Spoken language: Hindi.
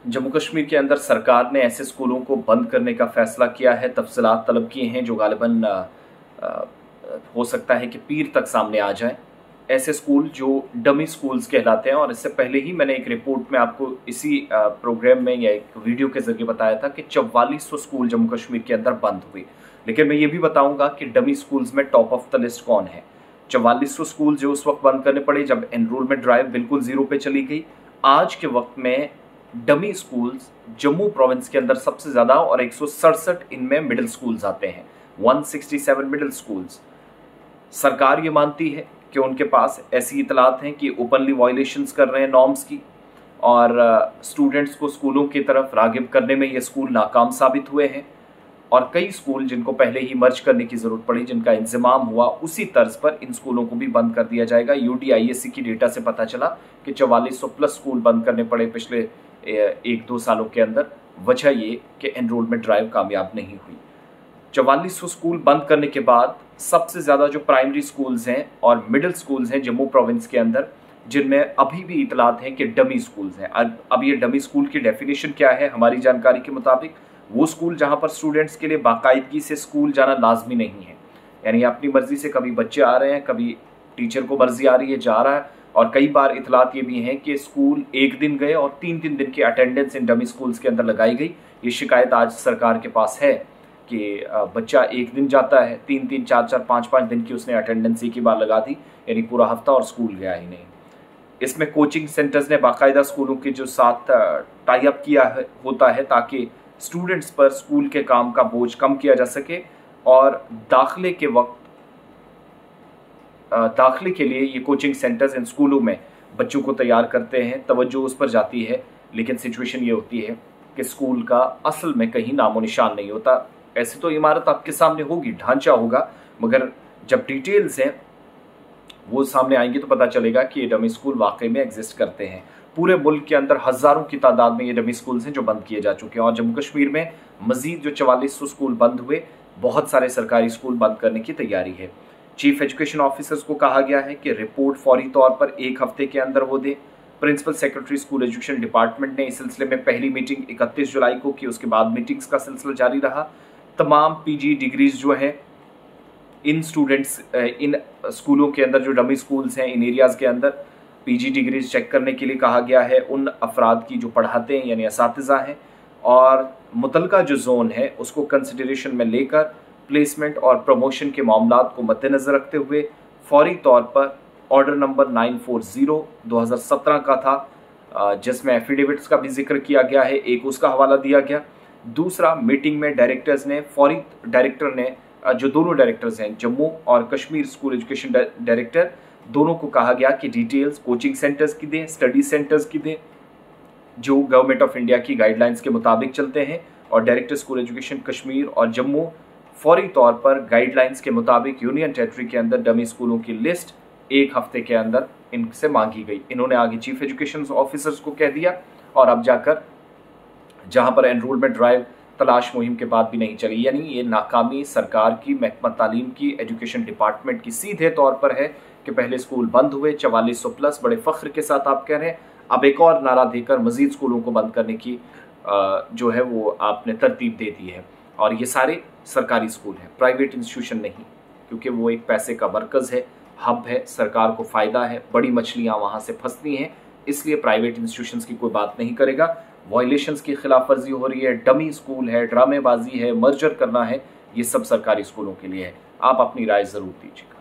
जम्मू कश्मीर के अंदर सरकार ने ऐसे स्कूलों को बंद करने का फैसला किया है। तफसीलात तलब किए हैं जो गालिबन हो सकता है कि पीर तक सामने आ जाए। ऐसे स्कूल जो डमी स्कूल्स कहलाते हैं, और इससे पहले ही मैंने एक रिपोर्ट में आपको इसी प्रोग्राम में या एक वीडियो के जरिए बताया था कि 4400 स्कूल जम्मू कश्मीर के अंदर बंद हुए। लेकिन मैं ये भी बताऊंगा कि डमी स्कूल्स में टॉप ऑफ द लिस्ट कौन है। 4400 स्कूल जो उस वक्त बंद करने पड़े जब एनरोलमेंट ड्राइव बिल्कुल जीरो पे चली गई। आज के वक्त में डमी स्कूल्स जम्मू प्रोविंस के अंदर सबसे ज्यादा, और 167 इनमें मिडिल स्कूल्स आते हैं। 167 मिडिल स्कूल्स। सरकार ये मानती है कि उनके पास ऐसी इतलात हैं कि ओपनली वायलेशंस कर रहे हैं नॉर्म्स की, और स्टूडेंट्स को स्कूलों की तरफ रागिब करने में ये स्कूल नाकाम साबित हुए हैं। और कई स्कूल जिनको पहले ही मर्ज करने की जरूरत पड़ी, जिनका इंतजाम हुआ, उसी तर्ज पर इन स्कूलों को भी बंद कर दिया जाएगा। UDISC की डेटा से पता चला कि 4400 प्लस स्कूल बंद करने पड़े पिछले 1-2 सालों के अंदर। वजह ये कि एनरोलमेंट ड्राइव कामयाब नहीं हुई। 4400 स्कूल बंद करने के बाद सबसे ज्यादा जो प्राइमरी स्कूल्स हैं और मिडिल स्कूल्स हैं जम्मू प्रोविंस के अंदर, जिनमें अभी भी इतलात हैं कि डमी स्कूल्स हैं। अब ये डमी स्कूल की डेफिनेशन क्या है? हमारी जानकारी के मुताबिक वो स्कूल जहां पर स्टूडेंट्स के लिए बाकायदगी से स्कूल जाना लाजमी नहीं है, यानी अपनी मर्जी से कभी बच्चे आ रहे हैं, कभी टीचर को मर्जी आ रही है जा रहा है। और कई बार इतलात ये भी हैं कि स्कूल एक दिन गए और 3-3 दिन की अटेंडेंस इन डमी स्कूल्स के अंदर लगाई गई। ये शिकायत आज सरकार के पास है कि बच्चा एक दिन जाता है, 3-3, 4-4, 5-5 दिन की उसने अटेंडेंस एक ही बार लगा दी, यानी पूरा हफ्ता, और स्कूल गया ही नहीं। इसमें कोचिंग सेंटर्स ने बाकायदा स्कूलों के जो साथ टाई अप किया होता है ताकि स्टूडेंट्स पर स्कूल के काम का बोझ कम किया जा सके। और दाखिले के वक्त दाखिले के लिए ये कोचिंग सेंटर्स इन स्कूलों में बच्चों को तैयार करते हैं, तवज्जो उस पर जाती है। लेकिन सिचुएशन ये होती है कि स्कूल का असल में कहीं नामो निशान नहीं होता। ऐसे तो इमारत आपके सामने होगी, ढांचा होगा, मगर जब डिटेल्स हैं वो सामने आएंगी तो पता चलेगा कि ये डमी स्कूल वाकई में एग्जिस्ट करते हैं। पूरे मुल्क के अंदर हजारों की तादाद में ये डमी स्कूल्स हैं जो बंद किए जा चुके हैं। और जम्मू कश्मीर में मजीद जो 4400 स्कूल बंद हुए, बहुत सारे सरकारी स्कूल बंद करने की तैयारी है। चीफ एजुकेशन ऑफिसर्स को कहा गया है कि रिपोर्ट फौरी तौर पर 1 हफ्ते के अंदर वो दे। Principal secretary school education department ने इस सिलसिले में पहली मीटिंग 31 जुलाई को की। उसके बाद मीटिंग्स का सिलसिला जारी रहा। तमाम PG डिग्रीज जो है इन स्टूडेंट्स इन स्कूलों के अंदर, जो डमी स्कूल्स हैं इन एरियाज के अंदर, PG डिग्रीज चेक करने के लिए कहा गया है उन अफराद की जो पढ़ाते हैं, यानी असातिज़ा हैं। और मुतलका जो जोन है उसको कंसिडरेशन में लेकर प्लेसमेंट और प्रमोशन के मामलात को मद्देनजर रखते हुए फौरी तौर पर ऑर्डर नंबर 940 2017 का था, जिसमें एफिडेविट्स का भी जिक्र किया गया है, एक उसका हवाला दिया गया। दूसरा, मीटिंग में डायरेक्टर ने जो दोनों डायरेक्टर्स हैं, जम्मू और कश्मीर स्कूल एजुकेशन डायरेक्टर, दोनों को कहा गया कि डिटेल्स कोचिंग सेंटर्स की दें, स्टडी सेंटर्स की दें, जो गवर्नमेंट ऑफ इंडिया की गाइडलाइंस के मुताबिक चलते हैं। और डायरेक्टर स्कूल एजुकेशन कश्मीर और जम्मू फौरी तौर पर गाइडलाइंस के मुताबिक यूनियन टेरिटरी के अंदर डमी स्कूलों की लिस्ट 1 हफ्ते के अंदर इनसे मांगी गई। इन्होंने आगे चीफ एजुकेशन ऑफिसर्स को कह दिया, और अब जाकर जहां पर एनरोलमेंट ड्राइव तलाश मुहिम के बाद भी नहीं चली, यानी ये नाकामी सरकार की, महकमा तालीम की, एजुकेशन डिपार्टमेंट की सीधे तौर पर है कि पहले स्कूल बंद हुए 4400 प्लस, बड़े फख्र के साथ आप कह रहे हैं, अब एक और नारा देकर मजीद स्कूलों को बंद करने की जो है वो आपने तरतीब दे दी है। और ये सारे सरकारी स्कूल हैं, प्राइवेट इंस्टीट्यूशन नहीं, क्योंकि वो एक पैसे का मरकज़ है, हब है, सरकार को फ़ायदा है, बड़ी मछलियाँ वहाँ से फंसती हैं, इसलिए प्राइवेट इंस्टीट्यूशंस की कोई बात नहीं करेगा। वायलेशंस की खिलाफ वर्जी हो रही है, डमी स्कूल है, ड्रामेबाजी है, मर्जर करना है, ये सब सरकारी स्कूलों के लिए है। आप अपनी राय ज़रूर दीजिएगा।